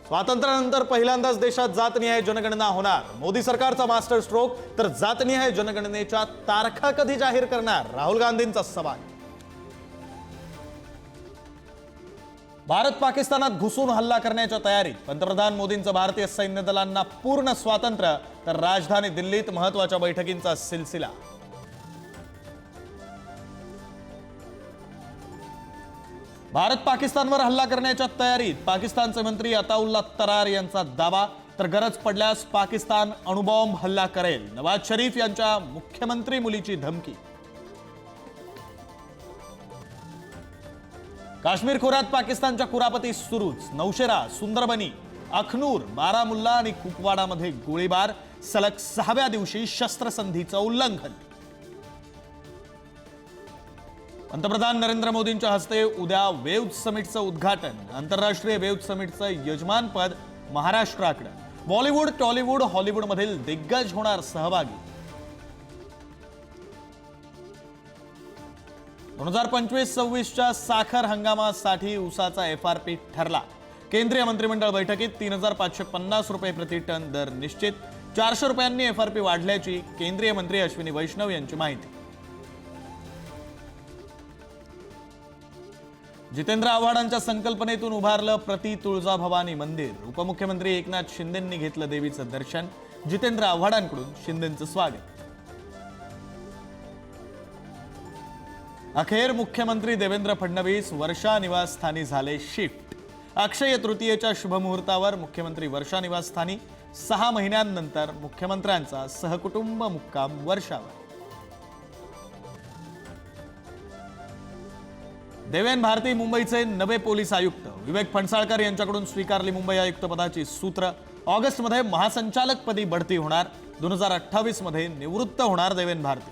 स्वातंत्र्यानंतर पहिल्यांदाच देशात जातनिहाय जनगणना होणार। मोदी सरकारचा मास्टर स्ट्रोक तर जातनिहाय जनगणनेच्या तारखा कधी जाहीर करणार, राहुल गांधींचा सवाल। भारत पाकिस्तानात घुसून हल्ला करण्याच्या तयारीत, पंतप्रधान मोदींचं भारतीय सैन्य दलांना पूर्ण स्वातंत्र्य तर राजधानी दिल्लीत महत्त्वाच्या बैठकींचा सिलसिला। भारत पाकिस्तानवर हल्ला करण्याच्या तयारीत, पाकिस्तानचे मंत्री अताउल्ला तरार यांचा दावा, तर गरज पडल्यास पाकिस्तान अणुबॉम्ब हल्ला करेल। नवाज शरीफ यांच्या मुख्यमंत्री मुलीची धमकी। काश्मीर खोऱ्यात पाकिस्तानच्या कुरापती सुरूच, नौशेरा, सुंदरबनी, अखनूर, बारामुल्ला आणि कुपवाडामध्ये गोळीबार, सलग 6व्या दिवशी शस्त्रसंधीचं उल्लंघन। पंतप्रधान नरेंद्र मोदींच्या हस्ते उद्या वेव्ह समिटचं उद्घाटन, आंतरराष्ट्रीय वेव्ह समिटचं यजमानपद महाराष्ट्राकडे। बॉलिवूड, टॉलिवूड, हॉलिवूड मधील दिग्गज होणार सहभागी। 2025-26च्या साखर हंगामासाठी ऊसाचा FRP ठरला। केंद्रीय मंत्रिमंडळ बैठकीत 3550 रुपये प्रति टन दर निश्चित, 400 रुपयांनी FRP वाढल्याची केंद्रीय मंत्री अश्विनी वैष्णव यांची माहिती। जितेंद्र आव्हाडांच्या संकल्पनेतून उभारलं प्रति तुळजाभवानी मंदिर, उपमुख्यमंत्री एकनाथ शिंदेंनी घेतलं देवीचं दर्शन, जितेंद्र आव्हाडांकडून शिंदेंचं स्वागत। अखेर मुख्यमंत्री देवेंद्र फडणवीस वर्षा निवासस्थानी झाले शिफ्ट। अक्षय तृतीयेच्या शुभमुहूर्तावर मुख्यमंत्री वर्षा निवासस्थानी, 6 महिन्यांनंतर मुख्यमंत्र्यांचा सहकुटुंब मुक्काम वर्षावर। देवेन भारती मुंबईचे नवे पोलीस आयुक्त, विवेक फणसाळकर यांच्याकडून स्वीकारली मुंबई आयुक्त पदाची सूत्र। ऑगस्टमध्ये महासंचालकपदी बढती होणार, 2028 मध्ये निवृत्त होणार देवेन भारती।